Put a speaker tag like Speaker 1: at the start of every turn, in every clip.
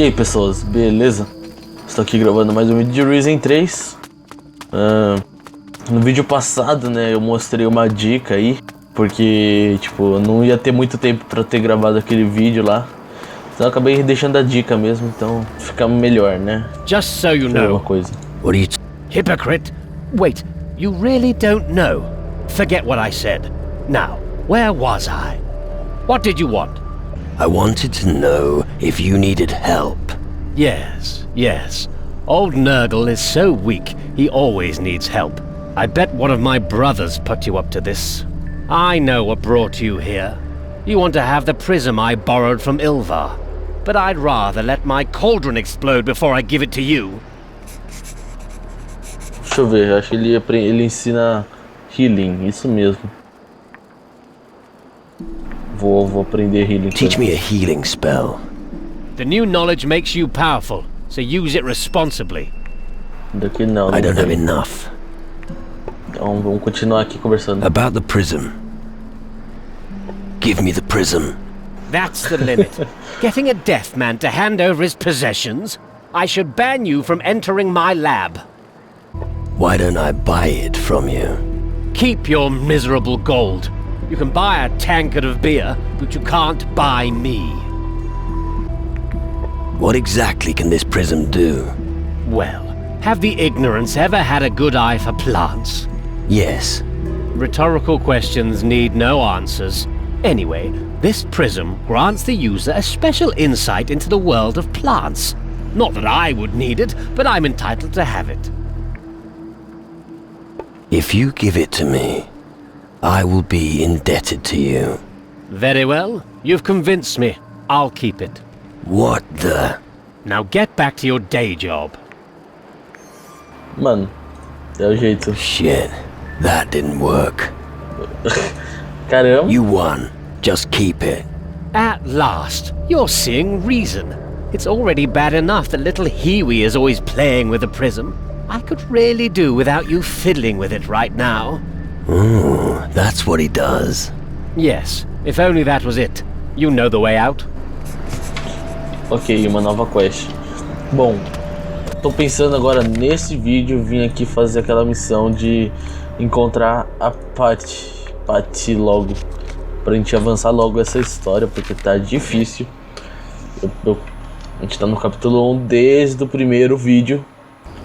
Speaker 1: E aí pessoas, beleza? Estou aqui gravando mais um vídeo de Ryzen 3. No vídeo passado, né, eu mostrei uma dica aí, porque tipo, não ia ter muito tempo para ter gravado aquele vídeo lá. Então eu acabei deixando a dica mesmo, então fica melhor, né?
Speaker 2: Just so you know.
Speaker 1: Uma coisa.
Speaker 2: What are you hypocrite? Wait, you really don't know? Forget what I said. Now, where was I? What did you want?
Speaker 3: I wanted to know if you needed help.
Speaker 2: Yes. Old Nurgle is so weak, he always needs help. I bet one of my brothers put you up to this. I know what brought you here. You want to have the prism I borrowed from Ilvar. But I'd rather let my cauldron explode before I give it to you.
Speaker 1: Deixa eu ver, acho que ele ensina healing, isso mesmo. Vou aprender healing.
Speaker 3: Teach me a healing spell.
Speaker 2: The new knowledge makes you powerful, so use it responsibly.
Speaker 1: Daqui não.
Speaker 3: I don't have enough.
Speaker 1: Então vamos continuar aqui conversando.
Speaker 3: About the prism. Give me the prism.
Speaker 2: That's the limit. Getting a deaf man to hand over his possessions? I should ban you from entering my lab.
Speaker 3: Why don't I buy it from you?
Speaker 2: Keep your miserable gold. You can buy a tankard of beer, but you can't buy me.
Speaker 3: What exactly can this prism do?
Speaker 2: Well, have the ignorants ever had a good eye for plants?
Speaker 3: Yes.
Speaker 2: Rhetorical questions need no answers. Anyway, this prism grants the user a special insight into the world of plants. Not that I would need it, but I'm entitled to have it.
Speaker 3: If you give it to me, I will be indebted to you.
Speaker 2: Very well. You've convinced me. I'll keep it.
Speaker 3: What the...
Speaker 2: Now get back to your day job.
Speaker 1: Mano, é o jeito.
Speaker 3: Shit, that didn't work.
Speaker 1: Caramba.
Speaker 3: You won. Just keep it.
Speaker 2: At last, you're seeing reason. It's already bad enough that little Hiwi is always playing with the prism. I could really do without you fiddling with it right now.
Speaker 3: Ooh, that's what he does.
Speaker 2: Yes, if only that was it. You know the way out.
Speaker 1: Ok, uma nova quest. Bom, tô pensando agora nesse vídeo vim aqui fazer aquela missão de encontrar a Patty logo, pra gente avançar logo essa história, porque tá difícil. A gente tá no capítulo 1 desde o primeiro vídeo.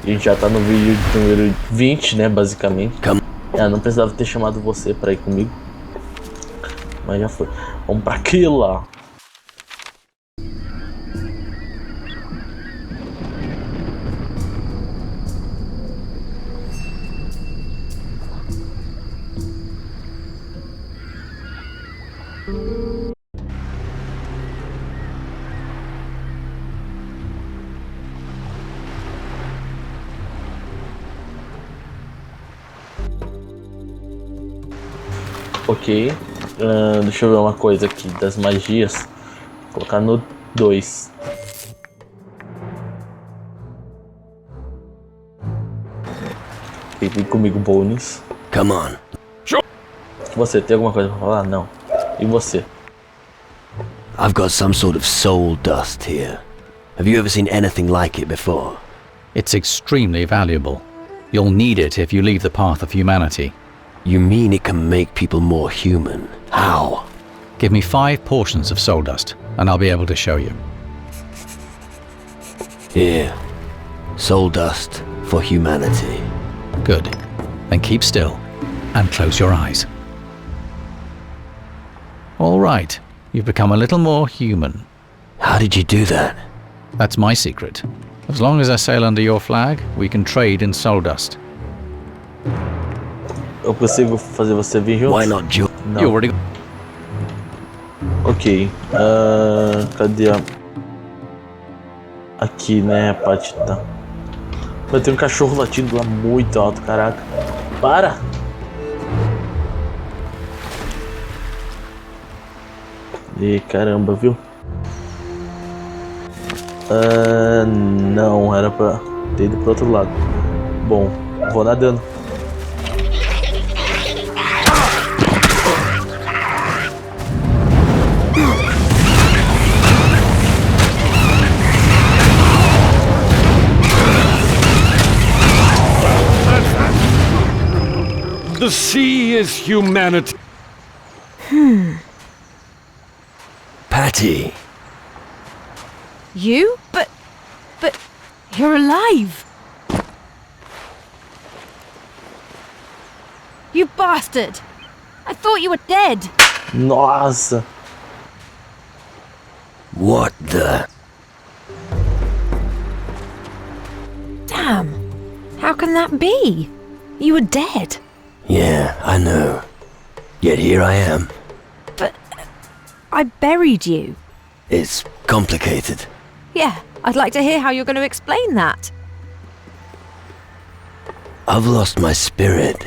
Speaker 1: A gente já tá no vídeo número 20, né, basicamente. Não precisava ter chamado você pra ir comigo, mas já foi. Vamos pra aquilo lá. Ok, deixa eu ver uma coisa aqui das magias. Vou colocar no 2. Vem comigo, Bones.
Speaker 3: Come on.
Speaker 1: Você tem alguma coisa pra falar? Não. E você?
Speaker 3: I've got some sort of soul dust here. Have you ever seen anything like it before?
Speaker 4: It's extremely valuable. You'll need it if you leave the path of humanity.
Speaker 3: You mean it can make people more human? How?
Speaker 4: Give me 5 portions of soul dust, and I'll be able to show you.
Speaker 3: Here. Soul dust for humanity.
Speaker 4: Good. Then keep still, and close your eyes. All right. You've become a little more human.
Speaker 3: How did you do that?
Speaker 4: That's my secret. As long as I sail under your flag, we can trade in soul dust.
Speaker 1: Eu consigo fazer você vir junto?
Speaker 3: Why not join?
Speaker 4: You already...
Speaker 1: Ok. Cadê a... Aqui, né, a parte tá... Mas tem um cachorro latindo lá muito alto, caraca. Para! E caramba, viu? Não, era pra ter ido pro outro lado. Bom, vou nadando.
Speaker 5: The sea is humanity.
Speaker 3: Patty,
Speaker 6: You? But you're alive! You bastard! I thought you were dead!
Speaker 1: Nossa!
Speaker 3: what the...
Speaker 6: Damn! How can that be? You were dead.
Speaker 3: Yeah, I know. Yet here I am.
Speaker 6: But I buried you.
Speaker 3: It's complicated.
Speaker 6: Yeah, I'd like to hear how you're going to explain that.
Speaker 3: I've lost my spirit.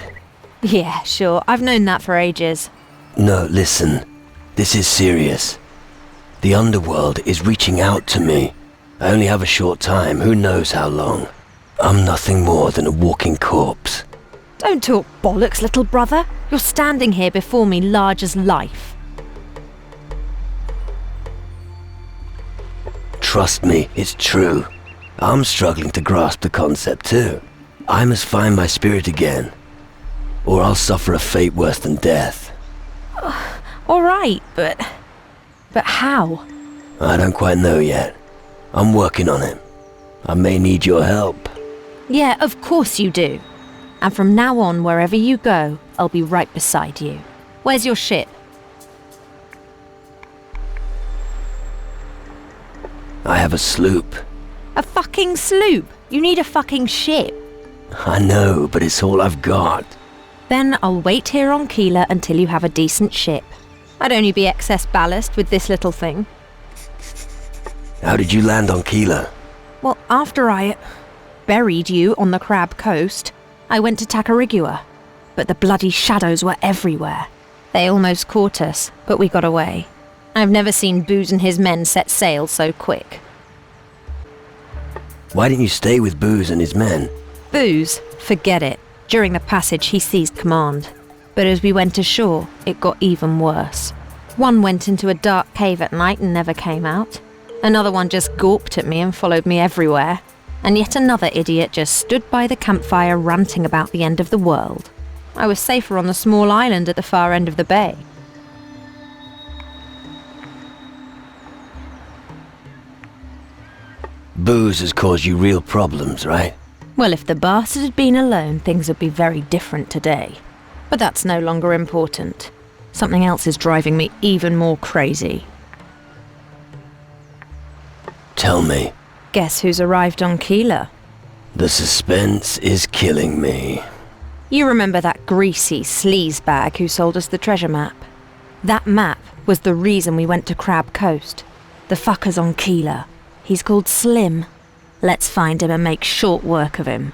Speaker 6: Yeah, sure. I've known that for ages.
Speaker 3: No, listen. This is serious. The underworld is reaching out to me. I only have a short time, who knows how long. I'm nothing more than a walking corpse.
Speaker 6: Don't talk bollocks, little brother. You're standing here before me large as life.
Speaker 3: Trust me, it's true. I'm struggling to grasp the concept too. I must find my spirit again, or I'll suffer a fate worse than death.
Speaker 6: All right, but how?
Speaker 3: I don't quite know yet. I'm working on it. I may need your help.
Speaker 6: Yeah, of course you do. And from now on, wherever you go, I'll be right beside you. Where's your ship?
Speaker 3: I have a sloop.
Speaker 6: A fucking sloop. You need a fucking ship.
Speaker 3: I know, but it's all I've got.
Speaker 6: Then I'll wait here on Keeler until you have a decent ship. I'd only be excess ballast with this little thing.
Speaker 3: How did you land on Keeler?
Speaker 6: Well, after I buried you on the Crab Coast, I went to Tacarigua. But the bloody shadows were everywhere. They almost caught us, but we got away. I've never seen Booz and his men set sail so quick.
Speaker 3: Why didn't you stay with Booz and his men?
Speaker 6: Booz? Forget it. During the passage, he seized command. But as we went ashore, it got even worse. One went into a dark cave at night and never came out. Another one just gawped at me and followed me everywhere. And yet another idiot just stood by the campfire ranting about the end of the world. I was safer on the small island at the far end of the bay.
Speaker 3: Booze has caused you real problems, right?
Speaker 6: Well, if the bastard had been alone, things would be very different today. But that's no longer important. Something else is driving me even more crazy.
Speaker 3: Tell me.
Speaker 6: Guess who's arrived on Keeler?
Speaker 3: The suspense is killing me.
Speaker 6: You remember that greasy sleazebag who sold us the treasure map? That map was the reason we went to Crab Coast. The fucker's on Keeler. He's called Slim. Let's find him and make short work of him.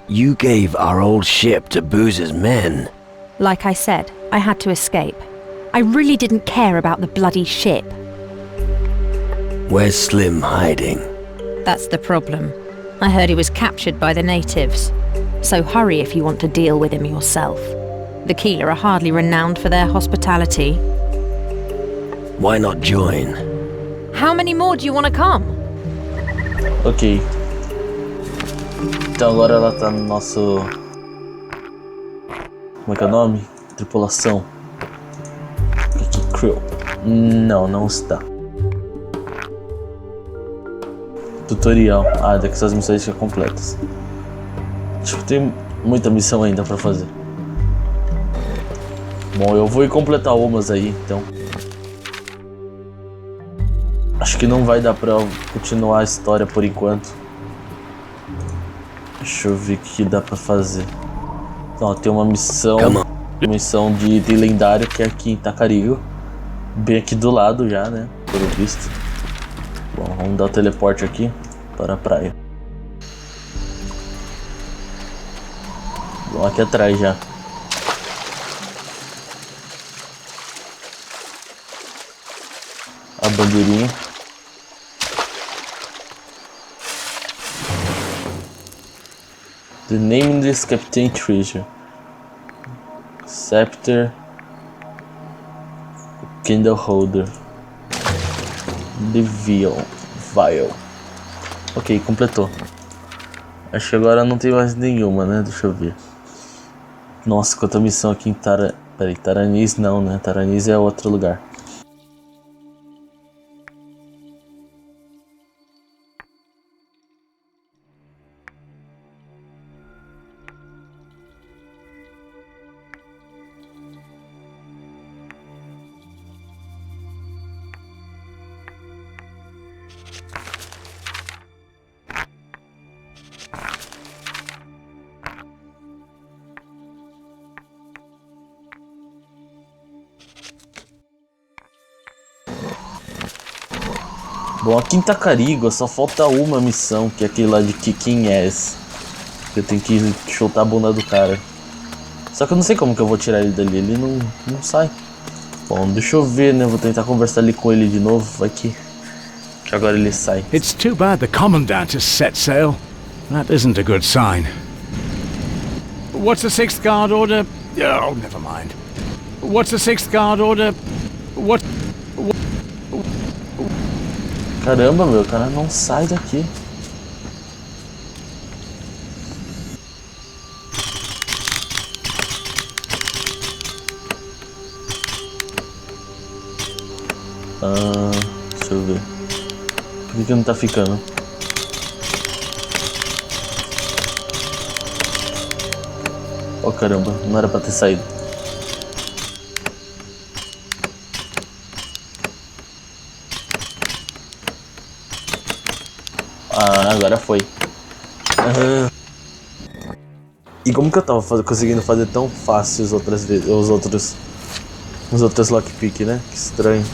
Speaker 3: You gave our old ship to Booz's men.
Speaker 6: Like I said, I had to escape. I really didn't care about the bloody ship.
Speaker 3: Where's Slim hiding?
Speaker 6: That's the problem. I heard he was captured by the natives. So hurry if you want to deal with him yourself. The Keeler are hardly renowned for their hospitality.
Speaker 3: Why not join?
Speaker 6: How many more do you want to come?
Speaker 1: Ok. Então agora ela tá no nosso... Como é que é o nome? Tripulação. Aqui, crew. Não, não está. Tutorial. Ah, daqui essas missões ficam completas. Tipo, tem muita missão ainda pra fazer. Bom, eu vou ir completar umas aí, então. Acho que não vai dar pra continuar a história por enquanto. Deixa eu ver o que dá pra fazer. Então, ó, tem uma missão. Missão de lendário que é aqui em Tacarigua. Bem aqui do lado já, né? Pelo visto. Bom, vamos dar o teleporte aqui para a praia. Bom, aqui atrás já. A bandeirinha. The nameless Captain Treasure. Scepter. Candle Holder. The Vial. Ok, completou. Acho que agora não tem mais nenhuma, né? Deixa eu ver. Nossa, quanta missão aqui em Peraí, Taranis não, né? Taranis é outro lugar. Bom, aqui em Tacarigua só falta uma missão, que é aquele lá de Kicking Ass. Eu tenho que chutar a bunda do cara. Só que eu não sei como que eu vou tirar ele dali, ele não sai. Bom, deixa eu ver, né? Vou tentar conversar ali com ele de novo, vai que agora ele sai.
Speaker 5: It's too bad the Commandant has set sail. That isn't a good sign. What's the 6th Guard order? Oh, never mind. What's the 6th Guard order? What?
Speaker 1: Caramba, meu, o cara não sai daqui. Deixa eu ver. Por que não tá ficando? Oh caramba, não era pra ter saído. Agora foi. E como que eu tava conseguindo fazer tão fácil as outras vezes, os outros lockpick, né? Que estranho.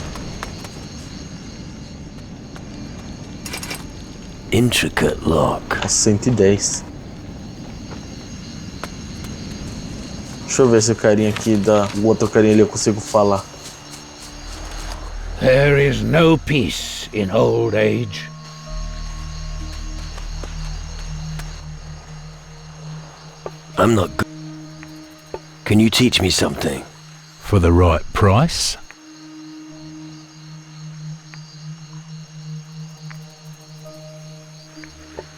Speaker 3: Intricate lock.
Speaker 1: Nossa, 110. Deixa eu ver se o carinha aqui o outro carinha ali eu consigo falar.
Speaker 7: There is no peace in old age.
Speaker 3: I'm not good. Can you teach me something?
Speaker 5: For the right price?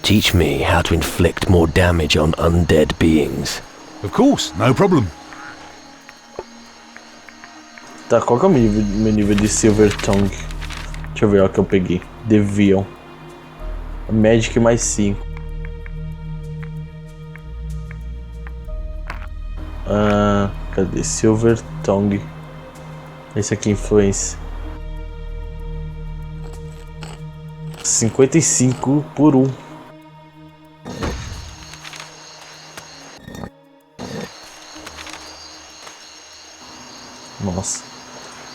Speaker 3: Teach me how to inflict more damage on undead beings.
Speaker 5: Of course, no problem.
Speaker 1: Tá, qual que é o meu nível de Silver Tongue? Deixa eu ver o que eu peguei. Devion. Magic mais 5. Cadê? Silver Tongue. Esse aqui, influência. 55 por 1. Nossa.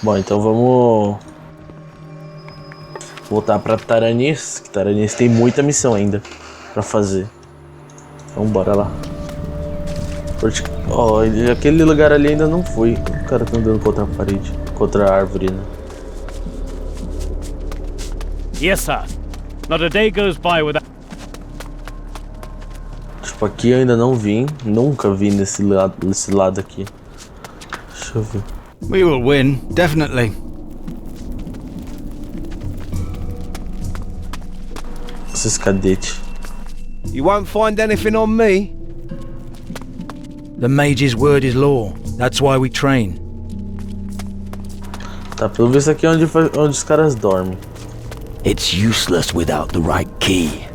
Speaker 1: Bom, então vamos voltar pra Taranis, que Taranis tem muita missão ainda pra fazer. Então bora lá. Ó, aquele lugar ali ainda não fui. O cara tá andando contra a parede, contra a árvore, né?
Speaker 2: Yes, sir. Not a day goes by without...
Speaker 1: Tipo, aqui eu ainda não vim. Nunca vim nesse lado aqui. Deixa eu ver.
Speaker 7: We will win, definitely.
Speaker 1: Esses cadetes.
Speaker 7: You won't find anything on me. The mage's word is law. That's why we train.
Speaker 1: Tá, pelo visto aqui é onde os caras dormem.
Speaker 3: It's useless without the right key.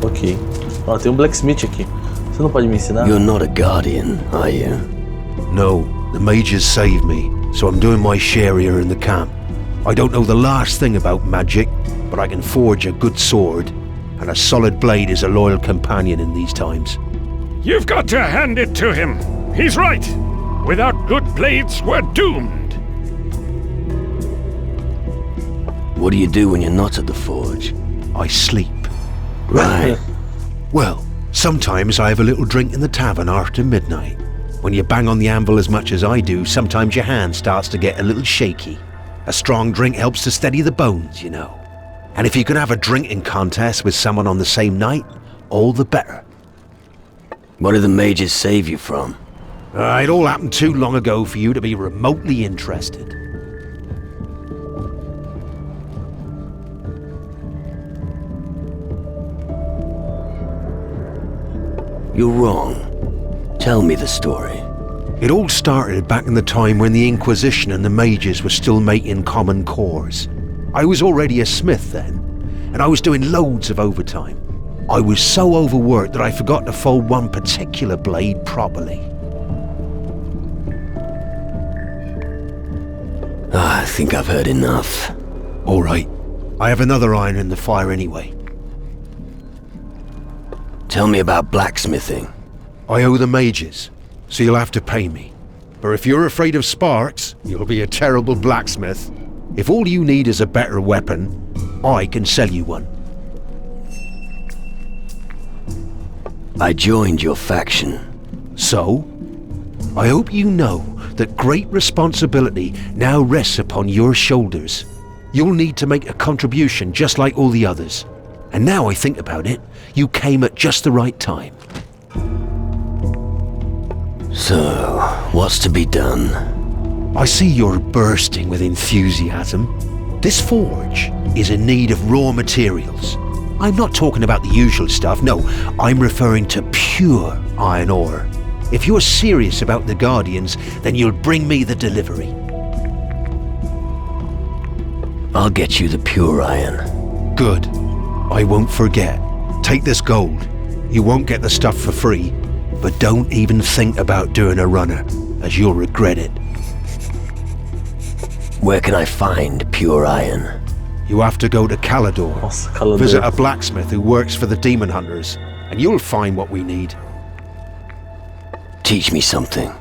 Speaker 1: Ok. Ó, tem um blacksmith aqui. Você não pode me ensinar?
Speaker 3: You're not a guardian, are you?
Speaker 8: No, the mages saved me, so I'm doing my share here in the camp. I don't know the last thing about magic, but I can forge a good sword, and a solid blade is a loyal companion in these times.
Speaker 5: You've got to hand it to him. He's right. Without good blades, we're doomed.
Speaker 3: What do you do when you're not at the forge?
Speaker 8: I sleep.
Speaker 3: Right.
Speaker 8: Well, sometimes I have a little drink in the tavern after midnight. When you bang on the anvil as much as I do, sometimes your hand starts to get a little shaky. A strong drink helps to steady the bones, you know. And if you can have a drinking contest with someone on the same night, all the better.
Speaker 3: What did the mages save you from?
Speaker 8: It all happened too long ago for you to be remotely interested.
Speaker 3: You're wrong. Tell me the story.
Speaker 8: It all started back in the time when the Inquisition and the mages were still making common cores. I was already a smith then, and I was doing loads of overtime. I was so overworked that I forgot to fold one particular blade properly.
Speaker 3: I think I've heard enough.
Speaker 8: All right, I have another iron in the fire anyway.
Speaker 3: Tell me about blacksmithing.
Speaker 8: I owe the mages, so you'll have to pay me. Or if you're afraid of sparks, you'll be a terrible blacksmith. If all you need is a better weapon, I can sell you one.
Speaker 3: I joined your faction.
Speaker 8: So? I hope you know that great responsibility now rests upon your shoulders. You'll need to make a contribution just like all the others. And now I think about it, you came at just the right time.
Speaker 3: So, what's to be done?
Speaker 8: I see you're bursting with enthusiasm. This forge is in need of raw materials. I'm not talking about the usual stuff, no, I'm referring to pure iron ore. If you're serious about the Guardians, then you'll bring me the delivery.
Speaker 3: I'll get you the pure iron.
Speaker 8: Good. I won't forget. Take this gold. You won't get the stuff for free, but don't even think about doing a runner, as you'll regret it.
Speaker 3: Where can I find pure iron?
Speaker 8: You have to go to Calador.
Speaker 1: Calador.
Speaker 8: Visit a blacksmith who works for the Demon Hunters, and you'll find what we need.
Speaker 3: Teach me something.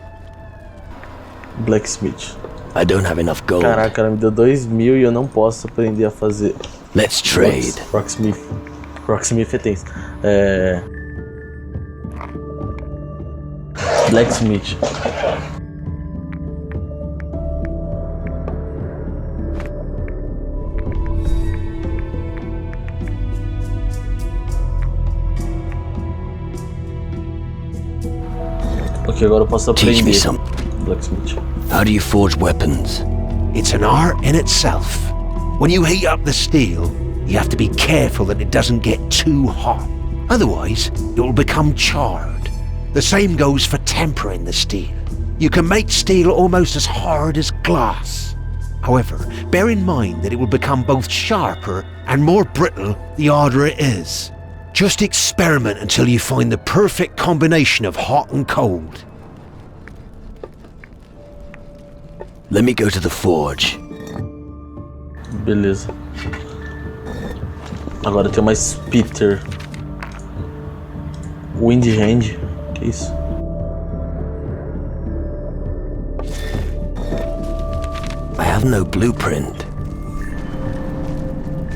Speaker 1: Blacksmith.
Speaker 3: I don't have enough gold.
Speaker 1: Caraca, ela me deu 2.000 e eu não posso aprender a fazer.
Speaker 3: Let's trade.
Speaker 1: Rocksmith. Rocksmith é tenso. Blacksmith. Ok, agora eu posso
Speaker 3: Teach me
Speaker 1: aprender.
Speaker 3: some.
Speaker 1: Blacksmith.
Speaker 3: How do you forge weapons?
Speaker 8: It's an art in itself. When you heat up the steel, you have to be careful that it doesn't get too hot. Otherwise, it will become charred. The same goes for tempering the steel. You can make steel almost as hard as glass. However, bear in mind that it will become both sharper and more brittle the harder it is. Just experiment until you find the perfect combination of hot and cold.
Speaker 3: Let me go to the forge.
Speaker 1: Beleza. Agora tem uma Spitter. Wind Hand. Que isso?
Speaker 3: I have no blueprint.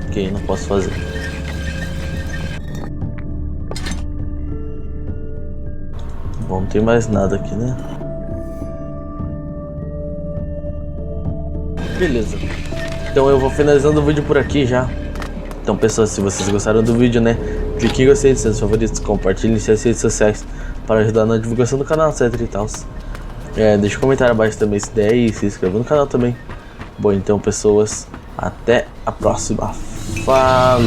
Speaker 1: Ok, não posso fazer. Bom, não tem mais nada aqui, né? Beleza. Então eu vou finalizando o vídeo por aqui já. Então, pessoal, se vocês gostaram do vídeo, né? Clique em gostei, seus favoritos, compartilhem em suas redes sociais para ajudar na divulgação do canal, etc e tal. Deixa um comentário abaixo também se der e se inscreva no canal também. Bom, então, pessoas, até a próxima. Falou!